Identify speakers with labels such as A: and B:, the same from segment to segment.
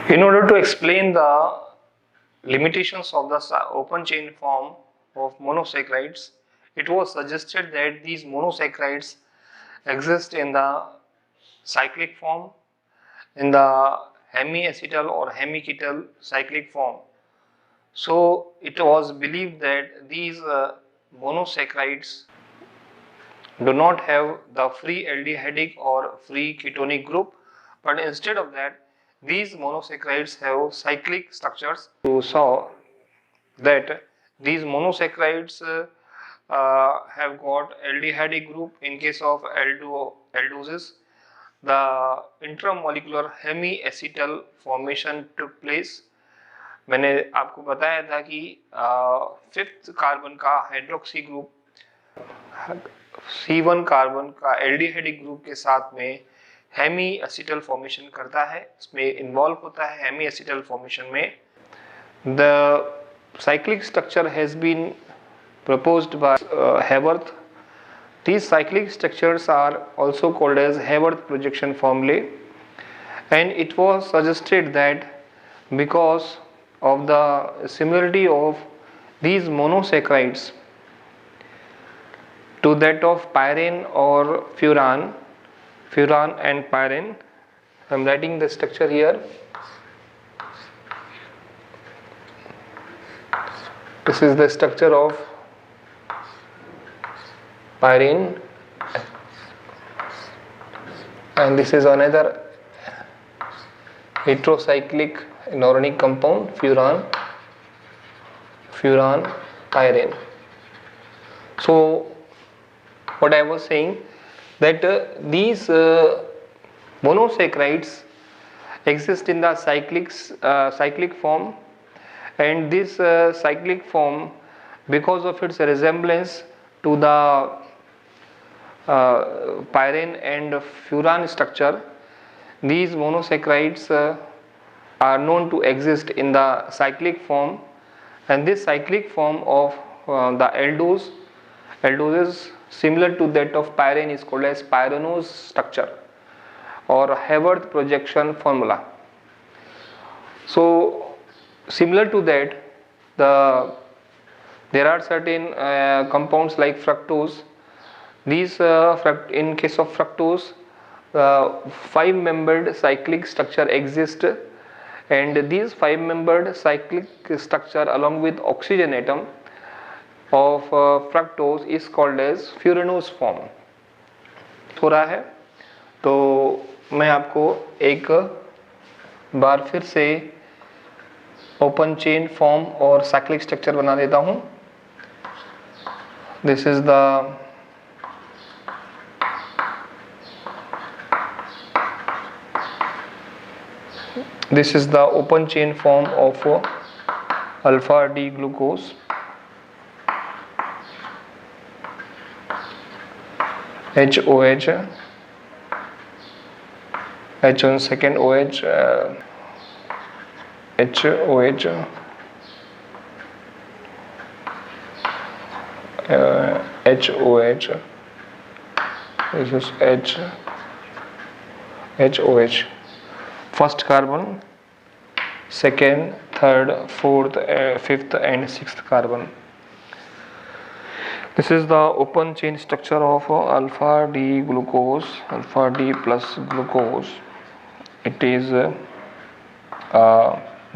A: In order to explain the limitations of the open chain form of monosaccharides, it was suggested that these monosaccharides exist in the cyclic form, in the hemiacetal or hemiketal cyclic form. So it was believed that these monosaccharides do not have the free aldehydic or free ketonic group, but instead of that, these monosaccharides have cyclic structures. You saw that these monosaccharides have got aldehydic group in case of aldoses. The intramolecular hemiacetal formation took place. मैंने आपको बताया था कि fifth carbon का hydroxy group C1 carbon का aldehydic group के साथ में हेमी एसिटल फॉर्मेशन करता है, इसमें इन्वॉल्व होता है हेमी एसिटल फॉर्मेशन में. The cyclic structure has been proposed by Haworth. These cyclic structures are also called as Haworth projection formulae, and it was suggested that because of the similarity of these monosaccharides to that of pyrene or furan and pyrene, I am writing the structure here. This is the structure of pyrene, and this is another heterocyclic inorganic compound, furan pyrene. So what I was saying, that these monosaccharides exist in the cyclic form, and this cyclic form, because of its resemblance to the pyrene and furan structure, these monosaccharides are known to exist in the cyclic form, and this cyclic form of the aldoses similar to that of pyrene is called as pyranose structure or Haworth projection formula. So similar to that, there are certain compounds like fructose. These in case of fructose, 5-membered cyclic structure exists, and these 5-membered cyclic structure along with oxygen atom of fructose is called as furanose form. हो रहा है, तो मैं आपको एक बार फिर से open chain form और साइक्लिक स्ट्रक्चर बना देता हूं. This is the open chain form of alpha D glucose. HOH, H on second OH, HOH, HOH, this is HOH, first carbon, second, third, fourth, fifth and sixth carbon. This is the open chain structure of alpha D glucose, alpha D plus glucose. It is a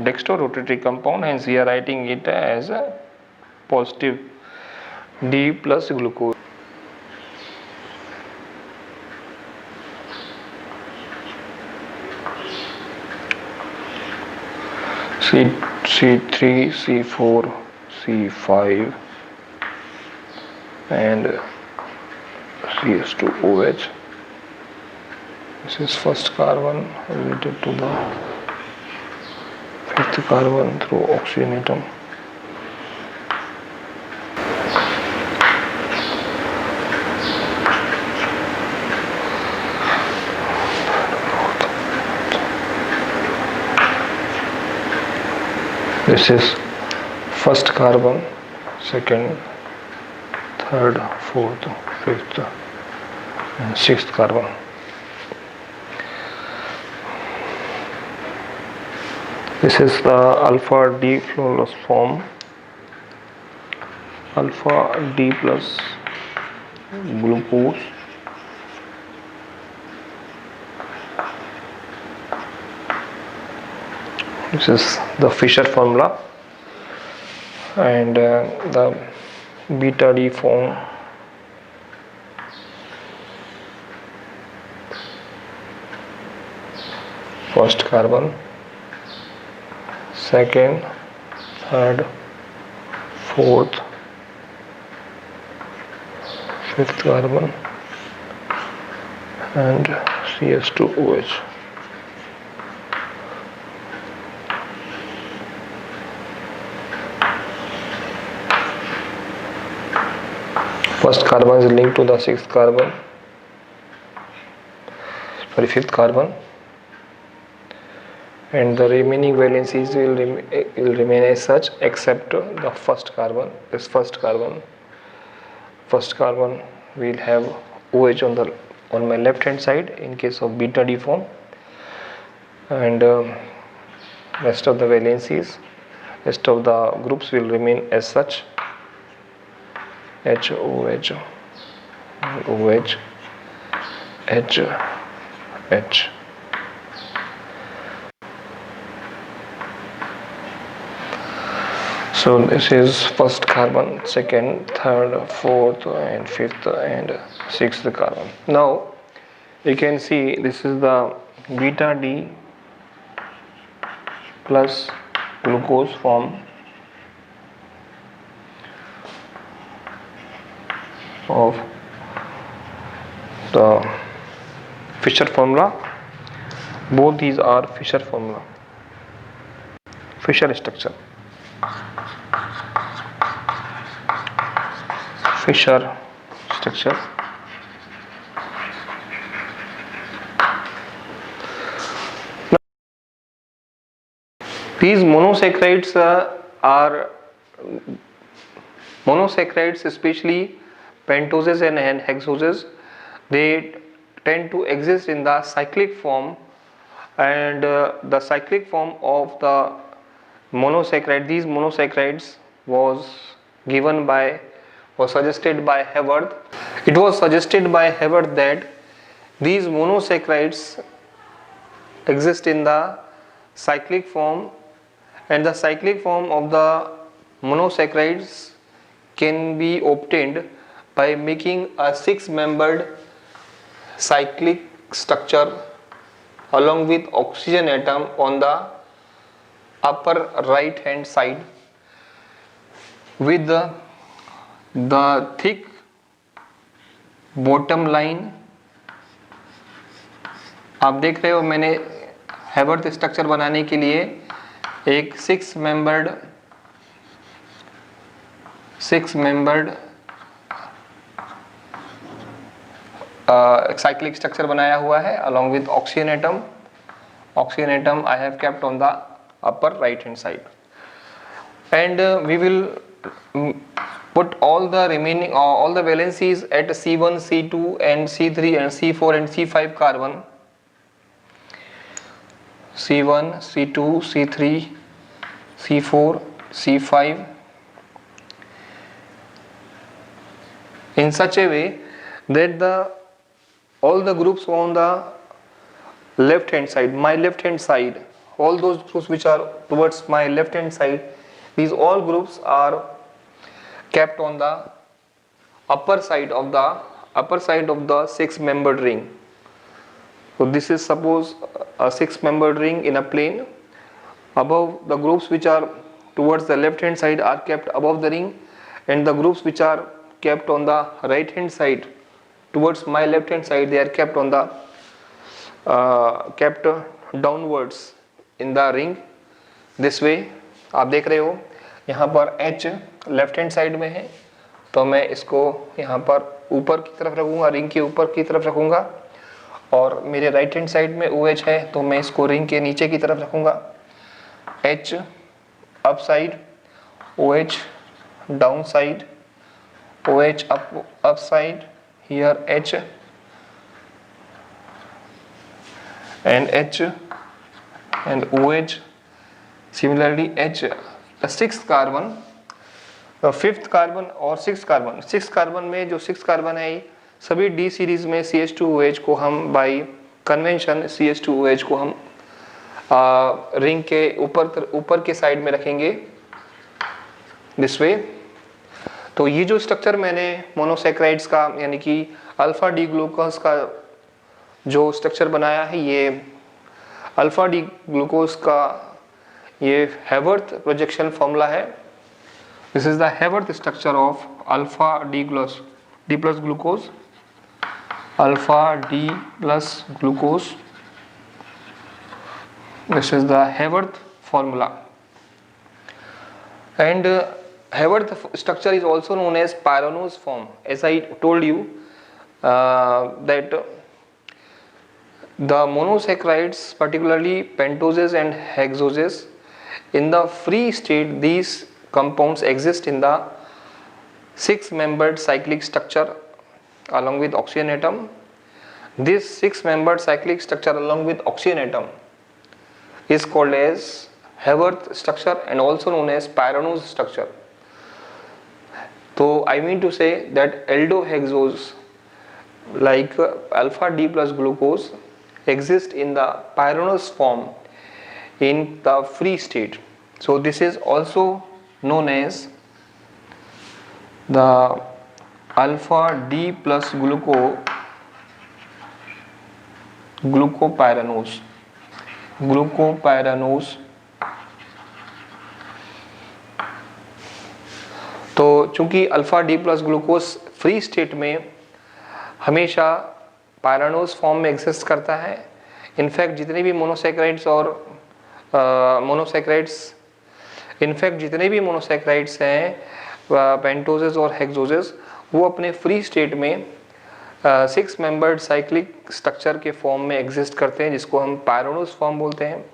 A: dextrorotatory compound, hence we are writing it as a positive D plus glucose. C3, C4, C5 and CS2OH. This is first carbon related to the fifth carbon through oxygen atom. This is first carbon, second, third, fourth, fifth and sixth carbon. This is the alpha D plus form, alpha D plus glucose. This is the Fischer formula, and the beta D form, first carbon, second, third, fourth, fifth carbon, and CS2OH. First carbon is linked to the fifth carbon, and the remaining valencies will remain as such, except the first carbon. This first carbon will have OH on my left hand side in case of beta D form, and rest of the valencies, rest of the groups will remain as such, H, OH, OH, H, H. So this is first carbon, second, third, fourth, and fifth, and sixth carbon. Now you can see this is the beta D plus glucose form of the Fischer formula. Both these are Fischer formula, Fischer structure. Fischer structure. These monosaccharides are monosaccharides, especially pentoses and hexoses. They tend to exist in the cyclic form, and the cyclic form of the monosaccharide, these monosaccharides was suggested by Haworth. It was suggested by Haworth that these monosaccharides exist in the cyclic form, and the cyclic form of the monosaccharides can be obtained by making a 6-membered cyclic structure along with oxygen atom on the upper right hand side with the thick bottom line. आप देख रहे हो मैंने हैवर्थ structure बनाने के लिए एक 6-membered cyclic structure बनाया हुआ है along with oxygen atom. Oxygen atom I have kept on the upper right hand side, and we will put all the remaining all the valencies at C1, C2 and C3 and C4 and C5 carbon. C1, C2, C3, C4, C5 in such a way that all the groups on the left hand side, my left hand side, all those groups which are towards my left hand side, these all groups are kept on the upper side of the 6-membered ring. So this is suppose a 6-membered ring in a plane. Above, the groups which are towards the left hand side are kept above the ring, and the groups which are kept on the right hand side towards my left hand side, they are kept on the kept downwards in the ring. This way आप देख रहे हो यहाँ पर H left hand side में है, तो मैं इसको यहाँ पर ऊपर की तरफ रखूँगा, रिंग के ऊपर की तरफ रखूँगा, और मेरे राइट हैंड साइड में OH है तो मैं इसको रिंग के नीचे की तरफ रखूँगा. H up side, OH down side, OH up side, here H and H and OH similarly H six carbon, fifth carbon और सिक्स कार्बन में जो सिक्स कार्बन है सभी डी सीरीज में CH2OH को हम बाय कन्वेंशन CH2OH को हम रिंग के ऊपर के साइड में रखेंगे दिस वे। तो ये जो स्ट्रक्चर मैंने मोनोसैकेराइड्स का यानी कि अल्फा डी ग्लूकोज का जो स्ट्रक्चर बनाया है, ये अल्फा डी ग्लूकोज का ये हेवर्थ प्रोजेक्शन फॉर्मूला है। This is the Hayworth structure of alpha D plus glucose, alpha D plus glucose. This is the Haworth formula, and Haworth structure is also known as pyranose form. As I told you that the monosaccharides, particularly pentoses and hexoses, in the free state these compounds exist in the six-membered cyclic structure along with oxygen atom. This six-membered cyclic structure along with oxygen atom is called as Haworth structure and also known as pyranose structure. So I mean to say that aldohexose like alpha D plus glucose exist in the pyranose form in the free state. So this is also known as the alpha D plus glucopyranose. तो चूंकि alpha D plus glucose free state में हमेशा pyranose form में exist करता है। In fact जितने भी monosaccharides हैं पेंटोजेस और हेक्सोजेस, वो अपने फ्री स्टेट में सिक्स मेंबर्ड साइक्लिक स्ट्रक्चर के फॉर्म में एग्जिस्ट करते हैं, जिसको हम पायरानोज फॉर्म बोलते हैं।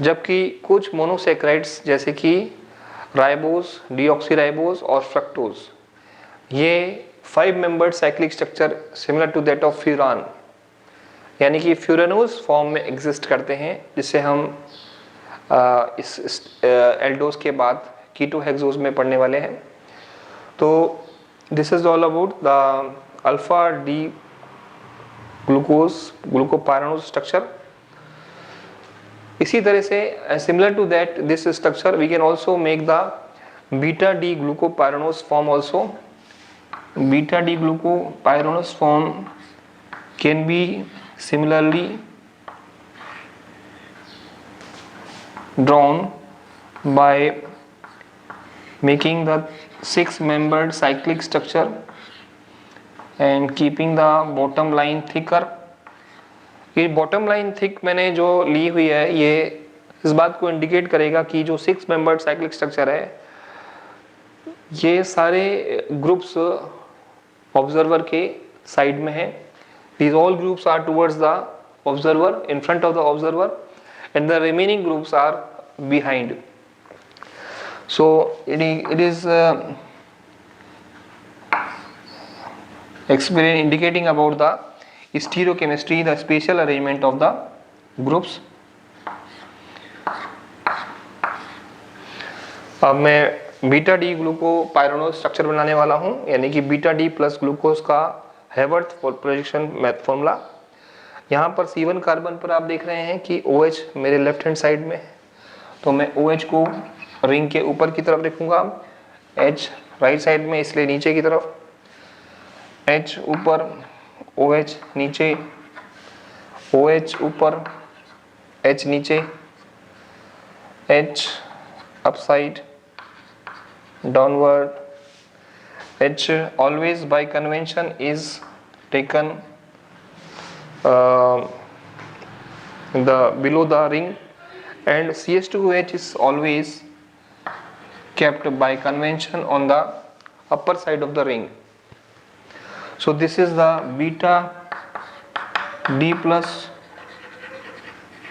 A: जबकि कुछ मोनोसैकेराइड्स जैसे कि राइबोज, डीऑक्सीराइबोज और फ्रक्टोज, ये five membered cyclic structure similar to that of furan यानी कि फ्यूरानोज फॉर्म में एग्जिस्ट करते हैं, जिससे हम इस एल्डोज के बाद कीटोहेक्सोज में पढ़ने वाले हैं। तो this is all about the alpha D glucopyranose structure. इसी तरह से similar to that this structure we can also make the beta D glucopyranose form also. Beta D glucopyranose form can be similarly drawn by making the six membered cyclic structure and keeping the bottom line thicker. ये bottom line thick मैंने जो ली हुई है, ये इस बात को indicate करेगा कि जो सिक्स मेंबर्ड साइक्लिक स्ट्रक्चर है, ये सारे ग्रुप्स ऑब्जर्वर के साइड में है। These all groups are towards the observer, in front of the observer, and the remaining groups are behind. So it is indicating about the stereochemistry, the spatial arrangement of the groups. अब मैं beta D glucopyranose structure बनाने वाला हूं, यानी कि beta D plus glucose का Hayworth projection math formula. यहाँ पर C1 कार्बन पर आप देख रहे हैं कि OH मेरे लेफ्ट हैंड साइड में है, तो मैं OH को रिंग के ऊपर की तरफ रखूंगा, H राइट साइड में इसलिए नीचे की तरफ, H ऊपर, OH नीचे, OH ऊपर, H नीचे, H upside, downward. H always by convention is taken the below the ring, and CH2OH is always kept by convention on the upper side of the ring. So this is the beta D plus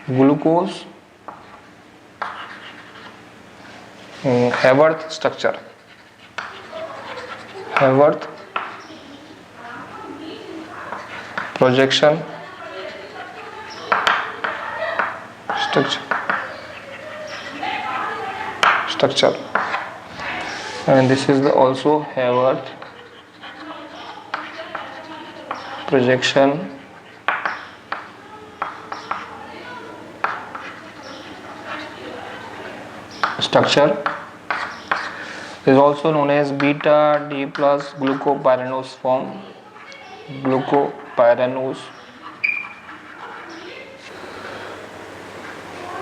A: glucose Haworth structure. Haworth projection structure. structure, and this is also Hayward projection structure. Is also known as beta D plus glucopyranose form. Glucopyranose.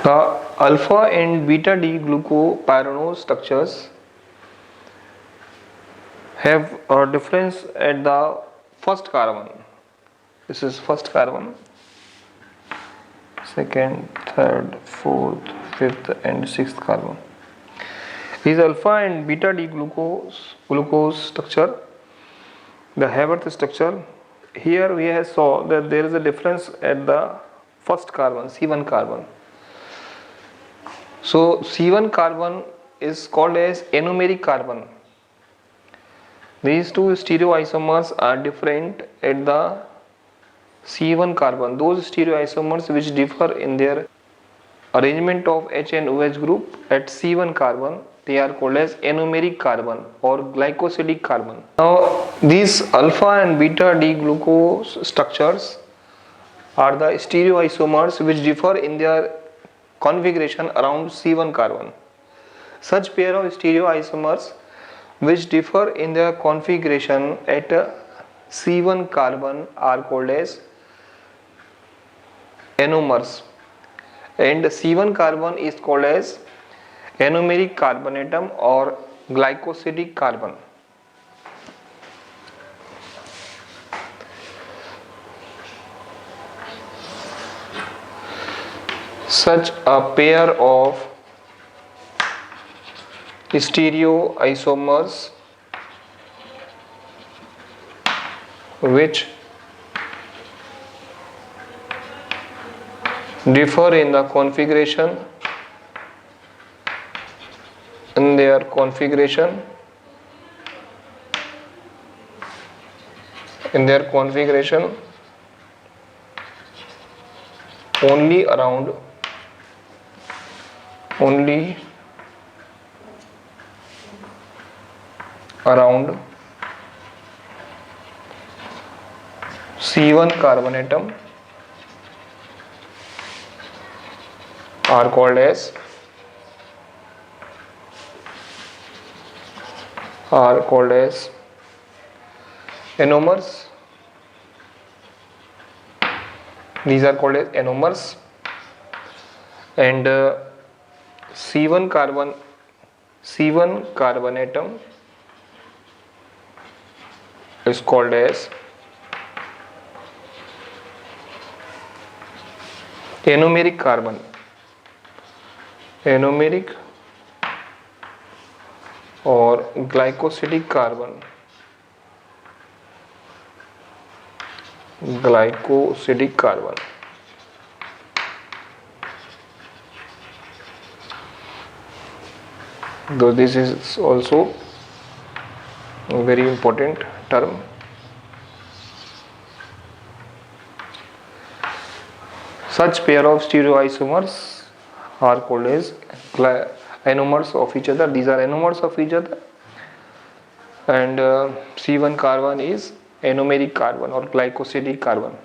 A: The alpha and beta D glucopyranose structures have a difference at the first carbon. This is first carbon, second, third, fourth, fifth, and sixth carbon. These alpha and beta D glucose structure, the Haworth structure. Here we have saw that there is a difference at the first carbon, C1 carbon. So C1 carbon is called as anomeric carbon. These two stereoisomers are different at the C1 carbon. Those stereoisomers which differ in their arrangement of H and OH group at C1 carbon, they are called as anomeric carbon or glycosidic carbon. Now these alpha and beta D glucose structures are the stereoisomers which differ in their configuration around C1 carbon. Such pair of stereoisomers which differ in their configuration at C1 carbon are called as anomers, and C1 carbon is called as anomeric carbon atom or glycosidic carbon. Such a pair of stereoisomers which differ in the configuration only around C1 carbon atom are called as anomers. These are called as anomers, and C1 carbon atom is called as anomeric carbon. Anomeric or glycosidic carbon. Glycosidic carbon. Though this is also a very important term. Such pair of stereoisomers are called as anomers of each other. These are anomers of each other, and C1 carbon is anomeric carbon or glycosidic carbon.